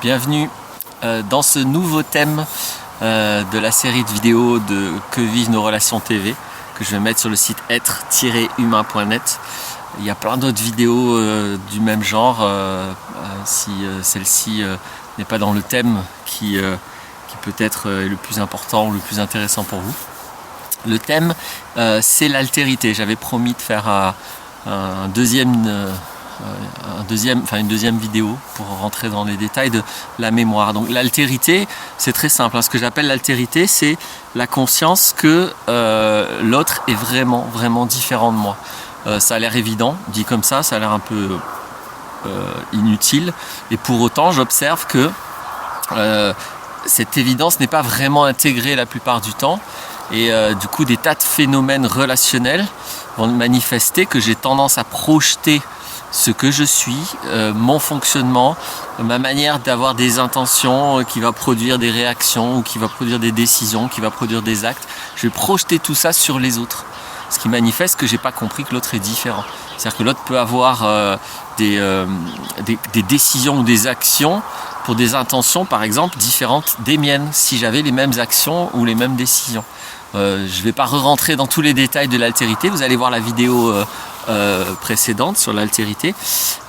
Bienvenue dans ce nouveau thème de la série de vidéos de Que vivent nos relations TV que je vais mettre sur le site être-humain.net. Il y a plein d'autres vidéos du même genre si celle-ci n'est pas dans le thème qui peut-être est le plus important ou le plus intéressant pour vous. Le thème c'est l'altérité. J'avais promis de faire une deuxième vidéo pour rentrer dans les détails de la mémoire. Donc l'altérité, c'est très simple. Ce que j'appelle l'altérité, c'est la conscience que l'autre est vraiment différent de moi. Ça a l'air évident, dit comme ça a l'air un peu inutile. Et pour autant, j'observe que cette évidence n'est pas vraiment intégrée la plupart du temps. Et du coup, des tas de phénomènes relationnels vont manifester que j'ai tendance à projeter ce que je suis, mon fonctionnement, ma manière d'avoir des intentions qui va produire des réactions ou qui va produire des décisions, qui va produire des actes. Je vais projeter tout ça sur les autres. Ce qui manifeste que j'ai pas compris que l'autre est différent. C'est-à-dire que l'autre peut avoir des décisions ou des actions pour des intentions, par exemple, différentes des miennes, si j'avais les mêmes actions ou les mêmes décisions. Je ne vais pas re-rentrer dans tous les détails de l'altérité, vous allez voir la vidéo précédente sur l'altérité.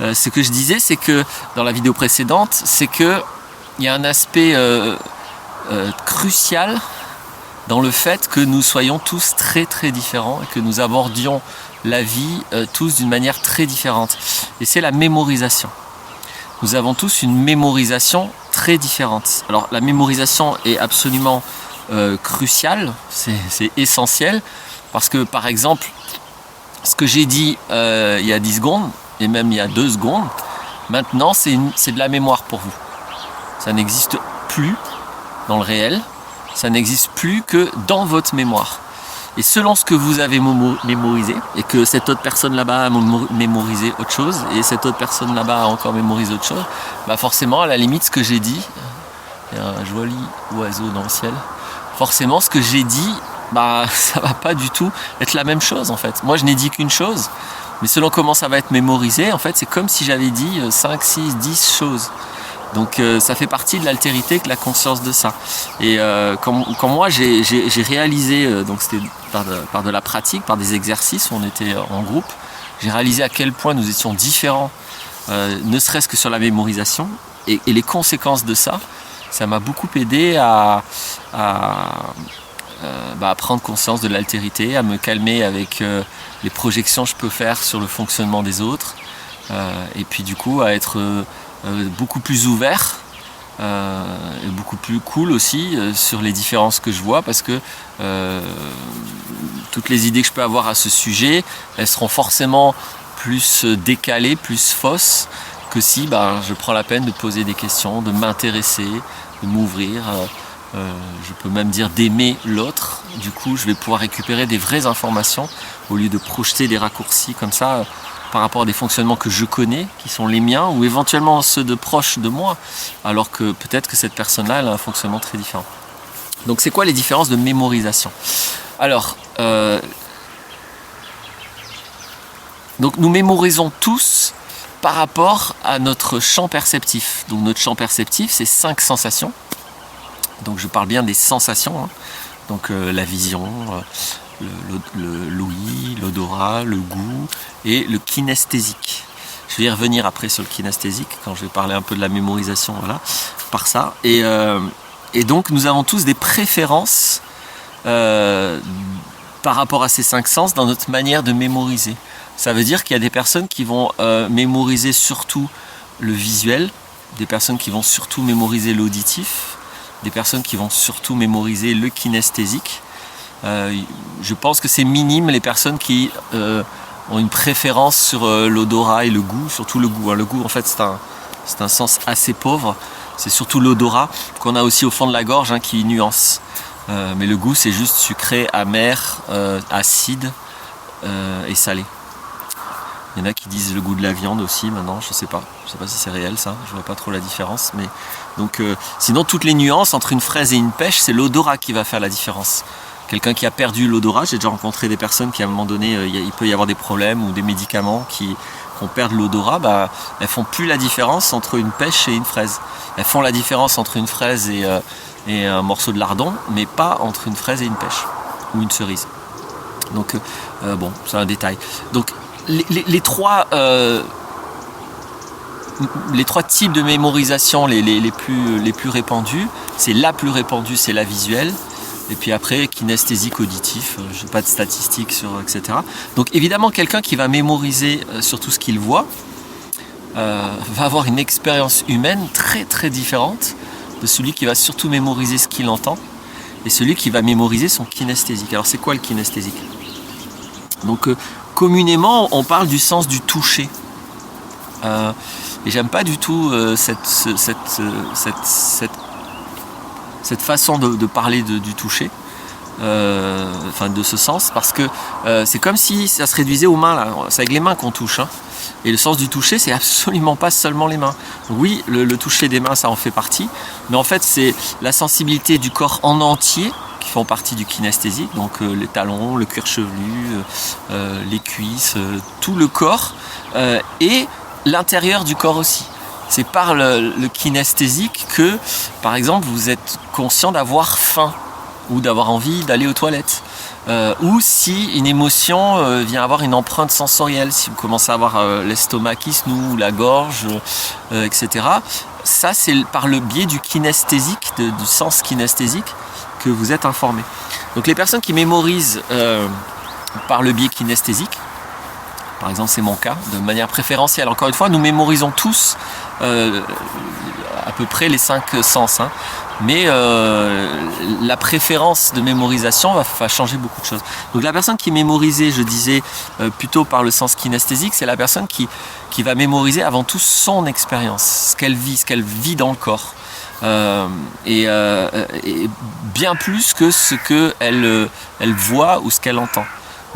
Ce que je disais, c'est que dans la vidéo précédente, c'est qu'il y a un aspect crucial dans le fait que nous soyons tous très différents et que nous abordions la vie tous d'une manière très différente. Et c'est la mémorisation. Nous avons tous une mémorisation très différente. Alors la mémorisation est absolument cruciale, c'est essentiel, parce que par exemple, ce que j'ai dit il y a 10 secondes, et même il y a 2 secondes, maintenant c'est de la mémoire pour vous. Ça n'existe plus dans le réel, ça n'existe plus que dans votre mémoire. Et selon ce que vous avez mémorisé, et que cette autre personne là-bas a mémorisé autre chose, et cette autre personne là-bas a encore mémorisé autre chose, bah forcément, à la limite, ce que j'ai dit, il y a un joli oiseau dans le ciel, forcément, ce que j'ai dit, bah ça va pas du tout être la même chose en fait. Moi, je n'ai dit qu'une chose, mais selon comment ça va être mémorisé, en fait, c'est comme si j'avais dit 5, 6, 10 choses. Donc ça fait partie de l'altérité que la conscience de ça. Et quand moi j'ai réalisé, donc c'était par de la pratique, par des exercices où on était en groupe, j'ai réalisé à quel point nous étions différents, ne serait-ce que sur la mémorisation, et les conséquences de ça, ça m'a beaucoup aidé à prendre conscience de l'altérité, à me calmer avec les projections que je peux faire sur le fonctionnement des autres, et puis du coup à être beaucoup plus ouvert et beaucoup plus cool aussi sur les différences que je vois, parce que toutes les idées que je peux avoir à ce sujet, elles seront forcément plus décalées, plus fausses que si je prends la peine de poser des questions, de m'intéresser, de m'ouvrir, je peux même dire d'aimer l'autre. Du coup je vais pouvoir récupérer des vraies informations au lieu de projeter des raccourcis comme ça par rapport à des fonctionnements que je connais, qui sont les miens, ou éventuellement ceux de proches de moi, alors que peut-être que cette personne-là, elle a un fonctionnement très différent. Donc c'est quoi les différences de mémorisation ? Alors, donc nous mémorisons tous par rapport à notre champ perceptif. Donc notre champ perceptif, c'est 5 sensations. Donc je parle bien des sensations, hein. Donc la vision, l'ouïe, l'odorat, le goût et le kinesthésique. Je vais y revenir après sur le kinesthésique quand je vais parler un peu de la mémorisation, voilà, par ça. Et donc nous avons tous des préférences par rapport à ces 5 sens dans notre manière de mémoriser. Ça veut dire qu'il y a des personnes qui vont mémoriser surtout le visuel, des personnes qui vont surtout mémoriser l'auditif, des personnes qui vont surtout mémoriser le kinesthésique. Je pense que c'est minime les personnes qui ont une préférence sur l'odorat et le goût, surtout le goût. Le goût, en fait, c'est un sens assez pauvre. C'est surtout l'odorat qu'on a aussi au fond de la gorge, hein, qui nuance. Mais le goût, c'est juste sucré, amer, acide et salé. Il y en a qui disent le goût de la viande aussi maintenant, je sais pas si c'est réel ça, je vois pas trop la différence. Mais donc, sinon toutes les nuances entre une fraise et une pêche, c'est l'odorat qui va faire la différence. Quelqu'un qui a perdu l'odorat, j'ai déjà rencontré des personnes qui à un moment donné, il peut y avoir des problèmes ou des médicaments qui qu'on perde l'odorat, elles font plus la différence entre une pêche et une fraise. Elles font la différence entre une fraise et un morceau de lardon, mais pas entre une fraise et une pêche ou une cerise. Donc c'est un détail. Donc les trois types de mémorisation les plus répandus, c'est la plus répandue, c'est la visuelle. Et puis après, kinesthésique, auditif, je n'ai pas de statistiques sur, etc. Donc évidemment, quelqu'un qui va mémoriser sur tout ce qu'il voit va avoir une expérience humaine très très différente de celui qui va surtout mémoriser ce qu'il entend et celui qui va mémoriser son kinesthésique. Alors c'est quoi le kinesthésique? Donc communément, on parle du sens du toucher. Et j'aime pas du tout cette façon de parler du toucher, de ce sens, parce que c'est comme si ça se réduisait aux mains, là. C'est avec les mains qu'on touche, hein. Et le sens du toucher, c'est absolument pas seulement les mains. Oui, le toucher des mains, ça en fait partie, mais en fait, c'est la sensibilité du corps en entier qui font partie du kinesthésique, donc les talons, le cuir chevelu, les cuisses, tout le corps, et l'intérieur du corps aussi. C'est par le kinesthésique que, par exemple, vous êtes conscient d'avoir faim ou d'avoir envie d'aller aux toilettes. Ou si une émotion vient avoir une empreinte sensorielle, si vous commencez à avoir l'estomac qui se noue, la gorge, etc. Ça, c'est par le biais du kinesthésique, du sens kinesthésique, que vous êtes informé. Donc les personnes qui mémorisent par le biais kinesthésique, par exemple c'est mon cas, de manière préférentielle, encore une fois, nous mémorisons tous à peu près les 5 sens, hein. Mais la préférence de mémorisation va changer beaucoup de choses. Donc la personne qui est mémorisée, je disais, plutôt par le sens kinesthésique, c'est la personne qui va mémoriser avant tout son expérience, ce qu'elle vit dans le corps. Et bien plus que ce qu'elle voit ou ce qu'elle entend.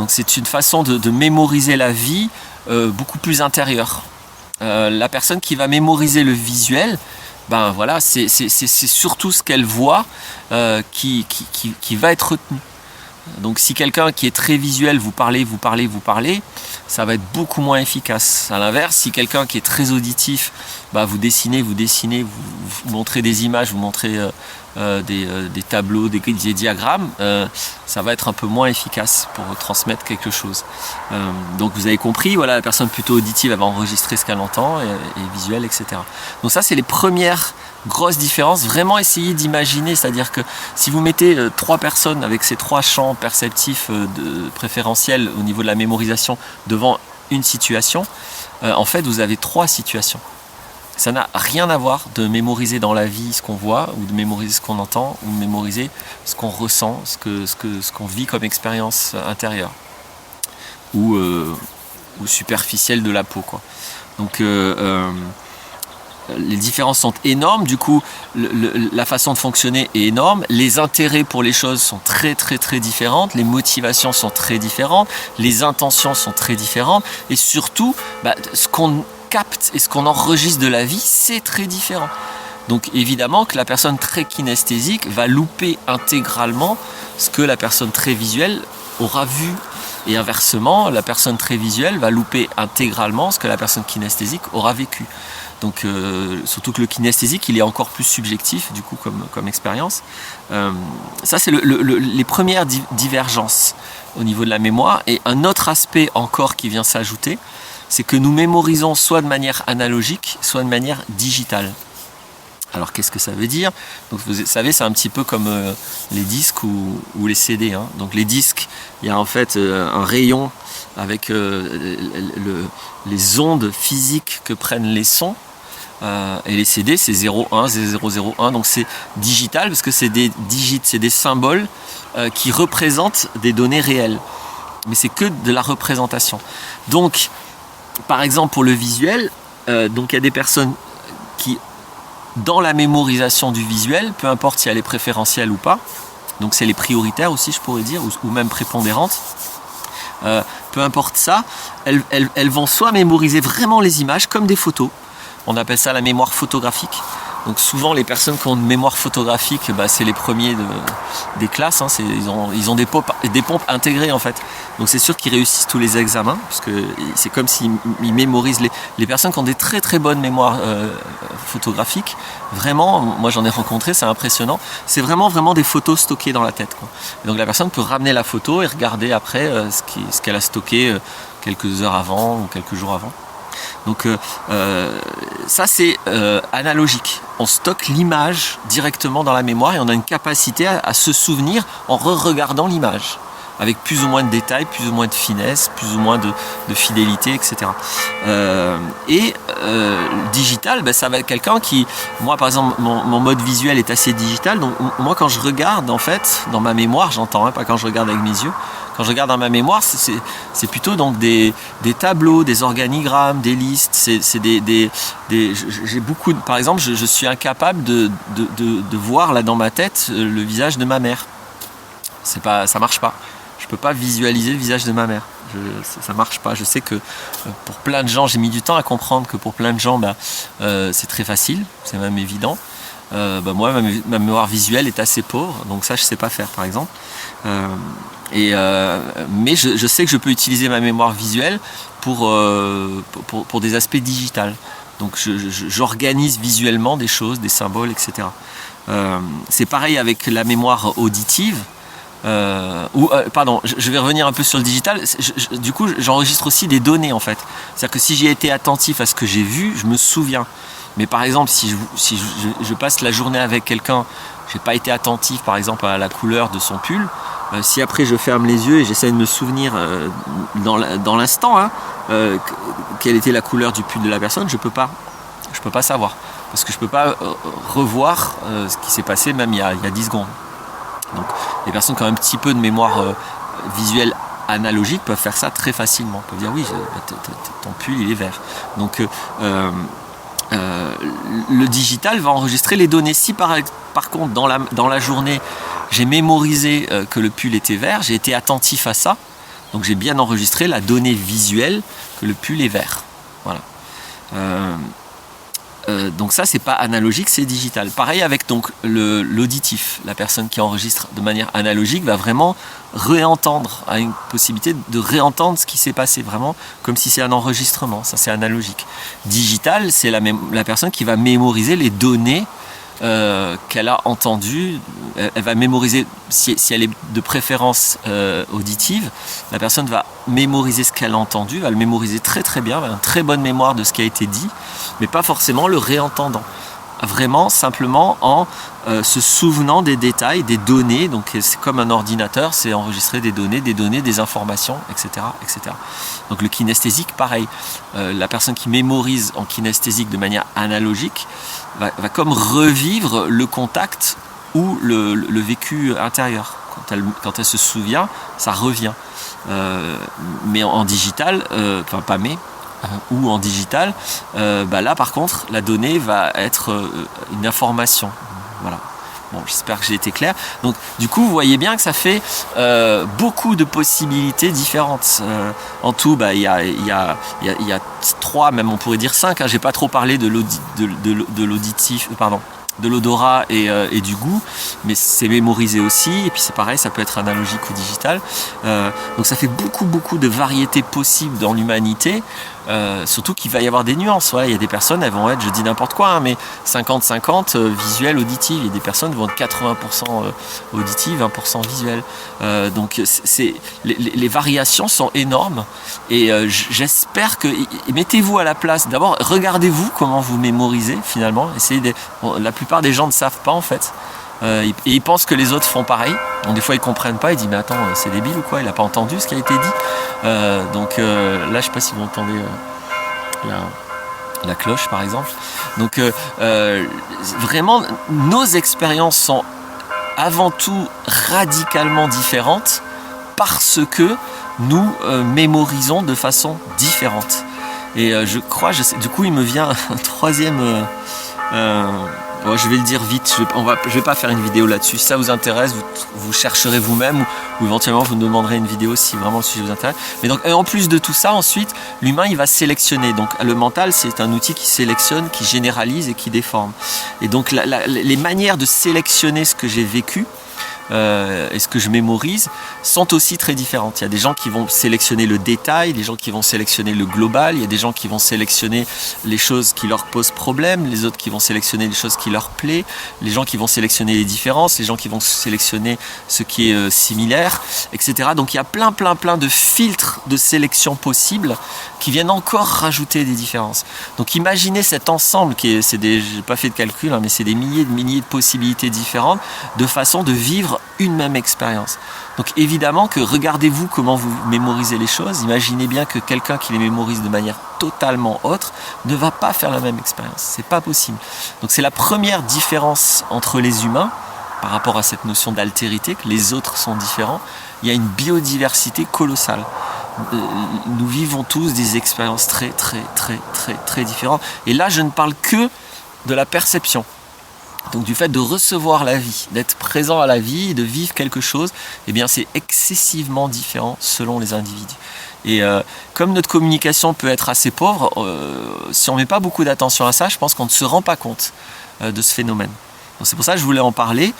Donc c'est une façon de mémoriser la vie beaucoup plus intérieure. La personne qui va mémoriser le visuel, c'est surtout ce qu'elle voit qui va être retenu. Donc si quelqu'un qui est très visuel, vous parlez, ça va être beaucoup moins efficace. À l'inverse, si quelqu'un qui est très auditif, vous dessinez, vous montrez des images, vous montrez des tableaux, des diagrammes, ça va être un peu moins efficace pour transmettre quelque chose. Donc vous avez compris, voilà, la personne plutôt auditive, elle va enregistrer ce qu'elle entend, et visuelle, etc. Donc ça, c'est les premières grosses différences. Vraiment essayer d'imaginer, c'est-à-dire que si vous mettez 3 personnes avec ces 3 champs perceptifs préférentiels au niveau de la mémorisation devant une situation, en fait vous avez 3 situations. Ça n'a rien à voir de mémoriser dans la vie ce qu'on voit, ou de mémoriser ce qu'on entend, ou de mémoriser ce qu'on ressent, ce qu'on vit comme expérience intérieure, ou superficielle de la peau, quoi. Donc les différences sont énormes, du coup la façon de fonctionner est énorme, les intérêts pour les choses sont très très très différentes, les motivations sont très différentes, les intentions sont très différentes, et surtout ce qu'on capte et ce qu'on enregistre de la vie, c'est très différent. Donc évidemment que la personne très kinesthésique va louper intégralement ce que la personne très visuelle aura vu, et inversement, la personne très visuelle va louper intégralement ce que la personne kinesthésique aura vécu. Donc surtout que le kinesthésique, il est encore plus subjectif du coup comme expérience. Ça, c'est les premières divergences au niveau de la mémoire. Et un autre aspect encore qui vient s'ajouter, c'est que nous mémorisons soit de manière analogique, soit de manière digitale. Alors qu'est-ce que ça veut dire? Donc, vous savez, c'est un petit peu comme les disques ou les CD, hein. Donc les disques, il y a en fait un rayon avec les ondes physiques que prennent les sons. Et les CD, c'est 0,1, c'est 0,01, donc c'est digital parce que c'est des digits, c'est des symboles qui représentent des données réelles. Mais c'est que de la représentation. Donc, par exemple, pour le visuel, donc il y a des personnes qui, dans la mémorisation du visuel, peu importe si elle est préférentielle ou pas, donc c'est les prioritaires aussi, je pourrais dire, ou même prépondérantes, peu importe ça, elles vont soit mémoriser vraiment les images comme des photos. On appelle ça la mémoire photographique. Donc souvent les personnes qui ont une mémoire photographique, c'est les premiers des classes, hein, ils ont des pompes intégrées en fait. Donc c'est sûr qu'ils réussissent tous les examens, parce que c'est comme s'ils mémorisent les personnes qui ont des très très bonnes mémoires photographiques. Vraiment, moi j'en ai rencontré, c'est impressionnant. C'est vraiment des photos stockées dans la tête, quoi. Et donc la personne peut ramener la photo et regarder après ce qu'elle a stocké quelques heures avant ou quelques jours avant. Donc ça c'est analogique. On stocke l'image directement dans la mémoire et on a une capacité à se souvenir en regardant l'image, avec plus ou moins de détails, plus ou moins de finesse, plus ou moins de fidélité, etc. Digital, ça va être quelqu'un qui, moi par exemple, mon mode visuel est assez digital, donc moi quand je regarde en fait, dans ma mémoire, j'entends, hein, pas quand je regarde avec mes yeux, quand je regarde dans ma mémoire, c'est plutôt donc des tableaux, des organigrammes, des listes, j'ai beaucoup, par exemple, je suis incapable de voir là dans ma tête le visage de ma mère. Ça marche pas. Je peux pas visualiser le visage de ma mère. Ça marche pas. Je sais que pour plein de gens, j'ai mis du temps à comprendre que pour plein de gens, c'est très facile, c'est même évident. Moi, ma mémoire visuelle est assez pauvre, donc ça, je sais pas faire, par exemple. Mais je sais que je peux utiliser ma mémoire visuelle pour des aspects digitales. Donc, j'organise visuellement des choses, des symboles, etc. C'est pareil avec la mémoire auditive. Je vais revenir un peu sur le digital. Du coup, j'enregistre aussi des données en fait. C'est-à-dire que si j'ai été attentif à ce que j'ai vu, je me souviens. Mais par exemple, si je passe la journée avec quelqu'un, j'ai pas été attentif par exemple à la couleur de son pull, si après je ferme les yeux et j'essaie de me souvenir dans l'instant quelle était la couleur du pull de la personne, je peux pas savoir. Parce que je peux pas revoir ce qui s'est passé même il y a 10 secondes. Donc les personnes qui ont un petit peu de mémoire visuelle analogique peuvent faire ça très facilement. Ils peuvent dire oui, ton pull il est vert. Donc le digital va enregistrer les données. Si par contre dans la journée j'ai mémorisé que le pull était vert, j'ai été attentif à ça, donc j'ai bien enregistré la donnée visuelle que le pull est vert. Voilà. Donc ça c'est pas analogique, c'est digital. Pareil avec donc l'auditif. La personne qui enregistre de manière analogique va vraiment réentendre, a une possibilité de réentendre ce qui s'est passé, vraiment comme si c'est un enregistrement. Ça c'est analogique. Digital, c'est la personne qui va mémoriser les données qu'elle a entendues. Elle va mémoriser, si elle est de préférence auditive, la personne va mémoriser ce qu'elle a entendu, va le mémoriser très très bien, va avoir une très bonne mémoire de ce qui a été dit, mais pas forcément le réentendant. Vraiment simplement en se souvenant des détails, des données. Donc c'est comme un ordinateur, c'est enregistrer des données, des informations, etc., etc. Donc le kinesthésique, pareil. La personne qui mémorise en kinesthésique de manière analogique va comme revivre le contact ou le vécu intérieur. Quand elle se souvient, ça revient. Mais en digital, ou en digital, là par contre la donnée va être une information. Voilà. Bon, j'espère que j'ai été clair. Donc du coup vous voyez bien que ça fait beaucoup de possibilités différentes. En tout il y a 3, même on pourrait dire 5, hein. J'ai pas trop parlé de l'auditif, de l'odorat et du goût, mais c'est mémorisé aussi, et puis c'est pareil, ça peut être analogique ou digital. Donc ça fait beaucoup de variétés possibles dans l'humanité. Surtout qu'il va y avoir des nuances. Il y a des personnes, elles vont être, je dis n'importe quoi, hein, mais 50-50 visuel, auditif. Il y a des personnes qui vont être 80% auditive, 20% visuel. Donc les variations sont énormes. Et j'espère que... Mettez-vous à la place. D'abord, regardez-vous comment vous mémorisez finalement. La plupart des gens ne savent pas en fait. Et ils pensent que les autres font pareil. Donc des fois ils comprennent pas, ils disent mais attends, c'est débile ou quoi, il a pas entendu ce qui a été dit. Là je sais pas si vous entendez la cloche par exemple. Donc vraiment nos expériences sont avant tout radicalement différentes parce que nous mémorisons de façon différente. Et je sais, du coup il me vient un troisième... je vais le dire vite, je vais pas faire une vidéo là-dessus. Si ça vous intéresse, vous chercherez vous-même ou éventuellement vous me demanderez une vidéo si vraiment le sujet vous intéresse. Mais donc, en plus de tout ça, ensuite, l'humain il va sélectionner. Donc le mental c'est un outil qui sélectionne, qui généralise et qui déforme. Et donc les manières de sélectionner ce que j'ai vécu et ce que je mémorise sont aussi très différentes. Il y a des gens qui vont sélectionner le détail, des gens qui vont sélectionner le global, il y a des gens qui vont sélectionner les choses qui leur posent problème, les autres qui vont sélectionner les choses qui leur plaisent, les gens qui vont sélectionner les différences, les gens qui vont sélectionner ce qui est similaire, etc. Donc il y a plein de filtres de sélection possibles qui viennent encore rajouter des différences. Donc imaginez cet ensemble qui est, j'ai pas fait de calcul, hein, mais c'est des milliers de possibilités différentes de façon de vivre une même expérience. Donc évidemment que regardez-vous comment vous mémorisez les choses, imaginez bien que quelqu'un qui les mémorise de manière totalement autre ne va pas faire la même expérience, c'est pas possible. Donc c'est la première différence entre les humains par rapport à cette notion d'altérité, que les autres sont différents. Il y a une biodiversité colossale. Nous vivons tous des expériences très différentes. Et là, je ne parle que de la perception. Donc du fait de recevoir la vie, d'être présent à la vie, de vivre quelque chose, eh bien c'est excessivement différent selon les individus. Et comme notre communication peut être assez pauvre, si on ne met pas beaucoup d'attention à ça, je pense qu'on ne se rend pas compte de ce phénomène. Donc c'est pour ça que je voulais en parler.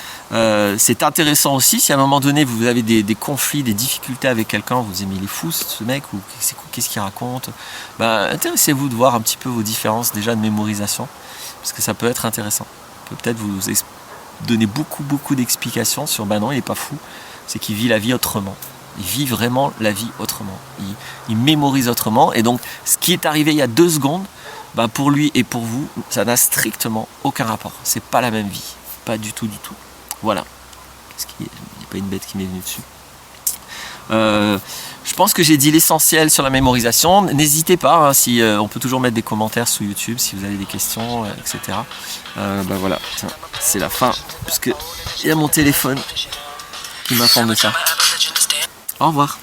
C'est intéressant aussi, si à un moment donné vous avez des conflits, des difficultés avec quelqu'un, vous aimez les fous ce mec, ou qu'est-ce qu'il raconte, intéressez-vous de voir un petit peu vos différences déjà de mémorisation, parce que ça peut être intéressant. Peut-être vous donner beaucoup d'explications sur non, il n'est pas fou, c'est qu'il vit la vie autrement. Il vit vraiment la vie autrement. Il mémorise autrement. Et donc, ce qui est arrivé il y a 2 secondes, pour lui et pour vous, ça n'a strictement aucun rapport. C'est pas la même vie. Pas du tout. Voilà. Il n'y a pas une bête qui m'est venue dessus. Je pense que j'ai dit l'essentiel sur la mémorisation. N'hésitez pas, hein, on peut toujours mettre des commentaires sous YouTube si vous avez des questions, etc. Voilà, tiens, c'est la fin, puisque il y a mon téléphone qui m'informe de ça. Au revoir.